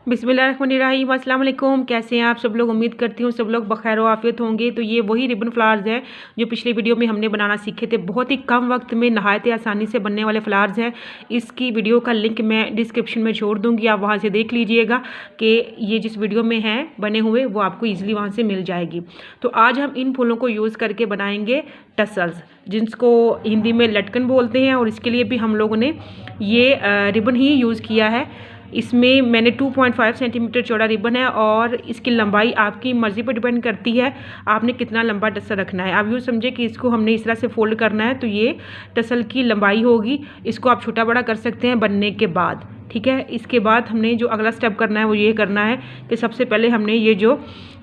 बिस्मिल्लाहिर्रहमानिर्रहीम, अस्सलाम वालेकुम। कैसे हैं आप सब लोग? उम्मीद करती हूँ सब लोग बखैर आफियत होंगे। तो ये वही रिबन फ्लावर्स हैं जो पिछली वीडियो में हमने बनाना सीखे थे। बहुत ही कम वक्त में नहायत आसानी से बनने वाले फ्लावर्स हैं। इसकी वीडियो का लिंक मैं डिस्क्रिप्शन में छोड़ दूँगी, आप वहाँ से देख लीजिएगा कि ये जिस वीडियो में हैं बने हुए वो आपको ईज़िली वहाँ से मिल जाएगी। तो आज हम इन फूलों को यूज़ करके बनाएंगे टसल्स, जिसको हिंदी में लटकन बोलते हैं। और इसके लिए भी हम लोगों ने ये रिबन ही यूज़ किया है। इसमें मैंने 2.5 सेंटीमीटर चौड़ा रिबन है और इसकी लंबाई आपकी मर्ज़ी पर डिपेंड करती है, आपने कितना लंबा टसल रखना है। आप यूँ समझे कि इसको हमने इस तरह से फोल्ड करना है, तो ये टसल की लंबाई होगी। इसको आप छोटा बड़ा कर सकते हैं बनने के बाद, ठीक है। इसके बाद हमने जो अगला स्टेप करना है वो ये करना है कि सबसे पहले हमने ये जो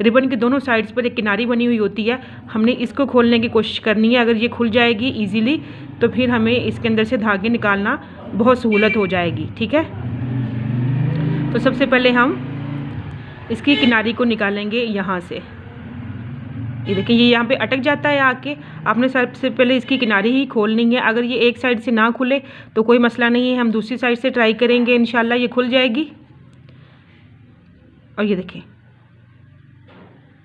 रिबन के दोनों साइड्स पर एक किनारी बनी हुई होती है, हमने इसको खोलने की कोशिश करनी है। अगर ये खुल जाएगी ईज़िली तो फिर हमें इसके अंदर से धागे निकालना बहुत सहूलत हो जाएगी, ठीक है। तो सबसे पहले हम इसकी किनारी को निकालेंगे यहाँ से। ये देखिए, ये यहाँ पे अटक जाता है आके। आपने सबसे पहले इसकी किनारी ही खोलनी है। अगर ये एक साइड से ना खुले तो कोई मसला नहीं है, हम दूसरी साइड से ट्राई करेंगे, इंशाल्लाह ये खुल जाएगी। और ये देखिए,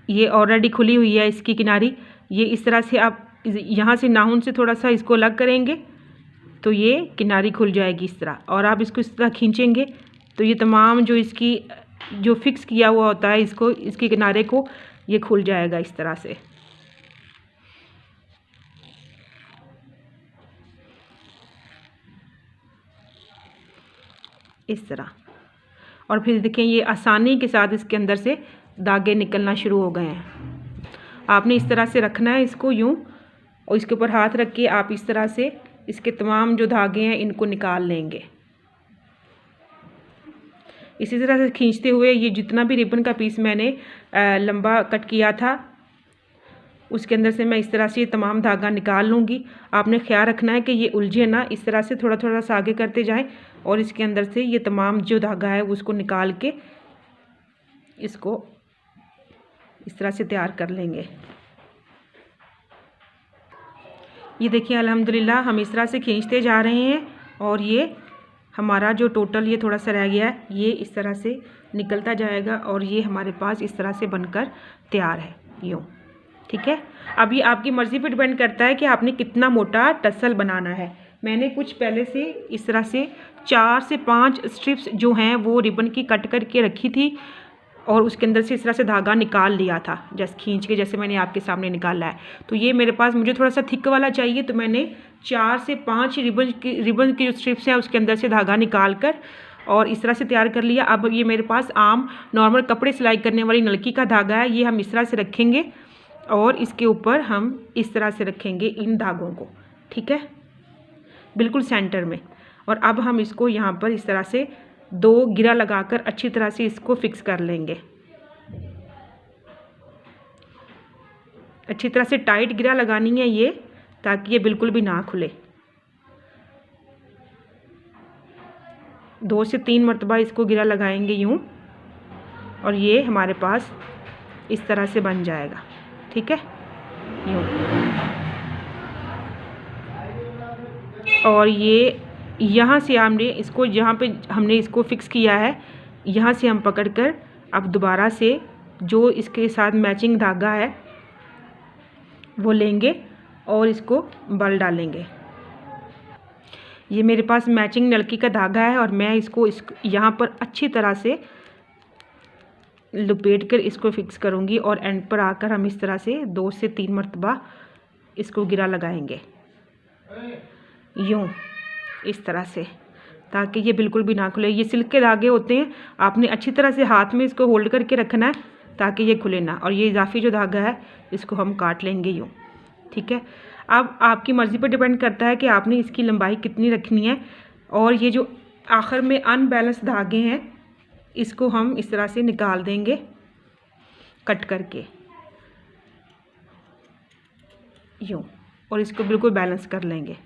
ये ऑलरेडी खुली हुई है इसकी किनारी। ये इस तरह से आप यहाँ से नाखून से थोड़ा सा इसको अलग करेंगे तो ये किनारी खुल जाएगी इस तरह। और आप इसको इस तरह खींचेंगे तो ये तमाम जो इसकी जो फिक्स किया हुआ होता है इसको, इसके किनारे को, ये खुल जाएगा इस तरह से। इस तरह। और फिर देखें, ये आसानी के साथ इसके अंदर से धागे निकलना शुरू हो गए हैं। आपने इस तरह से रखना है इसको यूँ, और इसके ऊपर हाथ रख के आप इस तरह से इसके तमाम जो धागे हैं इनको निकाल लेंगे। इसी तरह से खींचते हुए ये जितना भी रिबन का पीस मैंने लंबा कट किया था उसके अंदर से मैं इस तरह से ये तमाम धागा निकाल लूँगी। आपने ख्याल रखना है कि ये उलझे ना, इस तरह से थोड़ा थोड़ा सा आगे करते जाएं और इसके अंदर से ये तमाम जो धागा है उसको निकाल के इसको इस तरह से तैयार कर लेंगे। ये देखिए, अल्हम्दुलिल्लाह हम इस तरह से खींचते जा रहे हैं और ये हमारा जो टोटल ये थोड़ा सा रह गया है ये इस तरह से निकलता जाएगा और ये हमारे पास इस तरह से बनकर तैयार है यूँ, ठीक है। अब ये आपकी मर्ज़ी पर डिपेंड करता है कि आपने कितना मोटा टसल बनाना है। मैंने कुछ पहले से इस तरह से 4 से 5 स्ट्रिप्स जो हैं वो रिबन की कट करके रखी थी और उसके अंदर से इस तरह से धागा निकाल लिया था, जैसे खींच के, जैसे मैंने आपके सामने निकाला है। तो ये मेरे पास, मुझे थोड़ा सा थिक वाला चाहिए तो मैंने 4 से 5 रिबन की जो स्ट्रिप्स हैं उसके अंदर से धागा निकाल कर और इस तरह से तैयार कर लिया। अब ये मेरे पास आम नॉर्मल कपड़े सिलाई करने वाली नलकी का धागा है, ये हम इस तरह से रखेंगे और इसके ऊपर हम इस तरह से रखेंगे इन धागों को, ठीक है, बिल्कुल सेंटर में। और अब हम इसको यहाँ पर इस तरह से 2 गिरा लगाकर अच्छी तरह से इसको फिक्स कर लेंगे। अच्छी तरह से टाइट गिरा लगानी है ये, ताकि ये बिल्कुल भी ना खुले। 2 से 3 मरतबा इसको गिरा लगाएंगे यूँ और ये हमारे पास इस तरह से बन जाएगा, ठीक है, यूँ। और ये यहाँ से हमने इसको, जहाँ पे हमने इसको फिक्स किया है, यहाँ से हम पकड़कर अब दोबारा से जो इसके साथ मैचिंग धागा है वो लेंगे और इसको बल डालेंगे। ये मेरे पास मैचिंग नलकी का धागा है और मैं इसको यहाँ पर अच्छी तरह से लपेट कर इसको फिक्स करूँगी और एंड पर आकर हम इस तरह से 2 से 3 मरतबा इसको गिरा लगाएंगे यूँ, इस तरह से, ताकि ये बिल्कुल भी ना खुले। ये सिल्क के धागे होते हैं, आपने अच्छी तरह से हाथ में इसको होल्ड करके रखना है ताकि ये खुले ना। और ये इजाफी जो धागा है इसको हम काट लेंगे यूँ, ठीक है। अब आपकी मर्ज़ी पर डिपेंड करता है कि आपने इसकी लंबाई कितनी रखनी है। और ये जो आखिर में अनबैलेंस धागे हैं इसको हम इस तरह से निकाल देंगे कट करके यूँ, और इसको बिल्कुल बैलेंस कर लेंगे।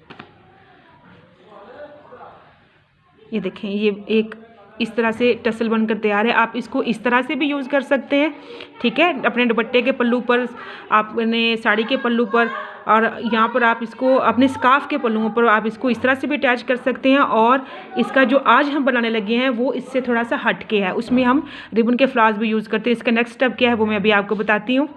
ये देखें, ये एक इस तरह से टसल बनकर तैयार है। आप इसको इस तरह से भी यूज़ कर सकते हैं, ठीक है, अपने दुपट्टे के पल्लू पर, आपने साड़ी के पल्लू पर, और यहाँ पर आप इसको अपने स्कार्फ के पल्लुओं पर आप इसको इस तरह से भी अटैच कर सकते हैं। और इसका जो आज हम बनाने लगे हैं वो इससे थोड़ा सा हट के है, उसमें हम रिबन के फ्लावर्स भी यूज़ करते हैं। इसका नेक्स्ट स्टेप क्या है वो मैं अभी आपको बताती हूँ।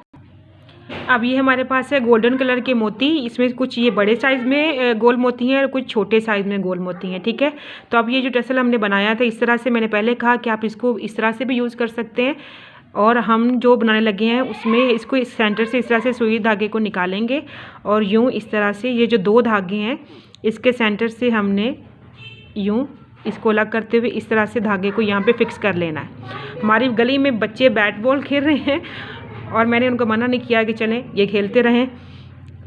अब ये हमारे पास है गोल्डन कलर के मोती। इसमें कुछ ये बड़े साइज़ में गोल मोती हैं और कुछ छोटे साइज़ में गोल मोती हैं, ठीक है। तो अब ये जो टसल हमने बनाया था इस तरह से, मैंने पहले कहा कि आप इसको इस तरह से भी यूज़ कर सकते हैं। और हम जो बनाने लगे हैं उसमें इसको इस सेंटर से इस तरह से सुई धागे को निकालेंगे और यूँ इस तरह से ये जो 2 धागे हैं इसके सेंटर से हमने यूँ इसको अलग करते हुए इस तरह से धागे को यहाँ पे फिक्स कर लेना है। हमारी गली में बच्चे बैट बॉल खेल रहे हैं और मैंने उनको मना नहीं किया कि चलें ये खेलते रहें।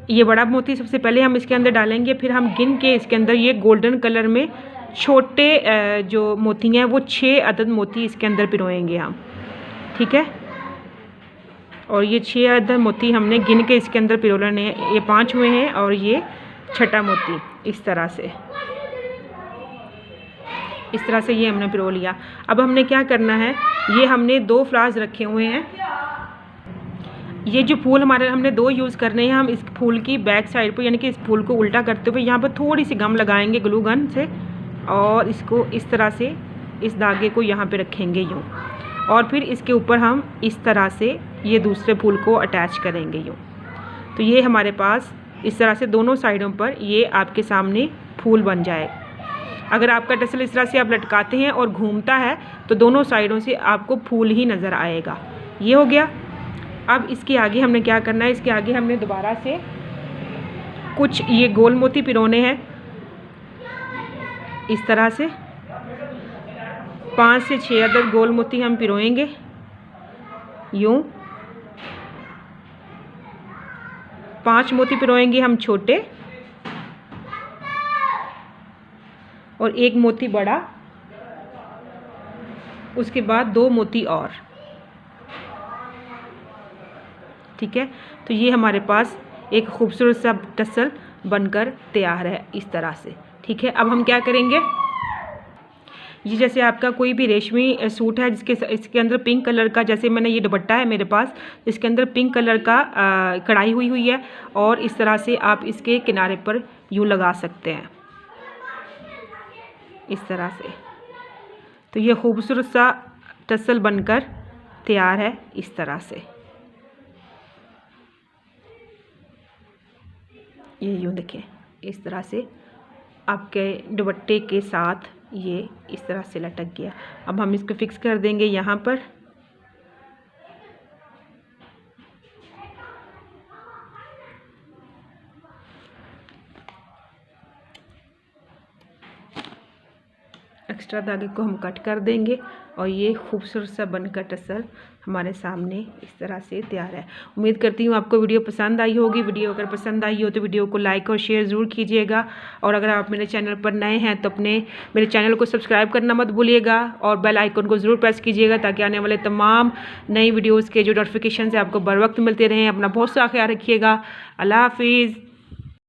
ये बड़ा मोती सबसे पहले हम इसके अंदर डालेंगे, फिर हम गिन के इसके अंदर ये गोल्डन कलर में छोटे जो मोती हैं वो 6 अदद मोती इसके अंदर पिरोएंगे हम, ठीक है। और ये 6 अदद मोती हमने गिन के इसके अंदर पिरो लेने हैं। ये 5 हुए हैं और ये 6ठा मोती इस तरह से ये हमने पिरो लिया। अब हमने क्या करना है, ये हमने 2 फ्लावर्स रखे हुए हैं। ये जो फूल हमारे हमने 2 यूज़ करने हैं। हम इस फूल की बैक साइड पर यानी कि इस फूल को उल्टा करते हुए यहाँ पर थोड़ी सी गम लगाएंगे ग्लू गन से और इसको इस तरह से इस धागे को यहाँ पे रखेंगे यूँ, और फिर इसके ऊपर हम इस तरह से ये दूसरे फूल को अटैच करेंगे यूँ। तो ये हमारे पास इस तरह से दोनों साइडों पर ये आपके सामने फूल बन जाए। अगर आपका टसल इस तरह से आप लटकाते हैं और घूमता है तो दोनों साइडों से आपको फूल ही नज़र आएगा। ये हो गया। अब इसके आगे हमने क्या करना है, इसके आगे हमने दोबारा से कुछ ये गोल मोती पिरोने हैं इस तरह से। 5 से 6 अदद गोल मोती हम पिरोएंगे यूँ। 5 मोती पिरोएंगे हम छोटे और 1 मोती बड़ा, उसके बाद 2 मोती और, ठीक है। तो ये हमारे पास एक खूबसूरत सा टसल बनकर तैयार है इस तरह से, ठीक है। अब हम क्या करेंगे, ये जैसे आपका कोई भी रेशमी सूट है इसके अंदर पिंक कलर का, जैसे मैंने ये दुपट्टा है मेरे पास, इसके अंदर पिंक कलर का कढ़ाई हुई है और इस तरह से आप इसके किनारे पर यूँ लगा सकते हैं इस तरह से। तो ये खूबसूरत सा टसल बनकर तैयार है इस तरह से। ये यूँ देखें इस तरह से आपके दुपट्टे के साथ ये इस तरह से लटक गया। अब हम इसको फिक्स कर देंगे यहाँ पर। एक्स्ट्रा धागे को हम कट कर देंगे और ये खूबसूरत सा बनकर टसल हमारे सामने इस तरह से तैयार है। उम्मीद करती हूँ आपको वीडियो पसंद आई होगी। वीडियो अगर पसंद आई हो तो वीडियो को लाइक और शेयर ज़रूर कीजिएगा। और अगर आप मेरे चैनल पर नए हैं तो मेरे चैनल को सब्सक्राइब करना मत भूलिएगा और बेल आइकन को ज़रूर प्रेस कीजिएगा ताकि आने वाले तमाम नई वीडियोज़ के जो नोटिफिकेशन है आपको बर वक्त मिलते रहें। अपना बहुत सा ख्याल रखिएगा। अल्लाह हाफिज़।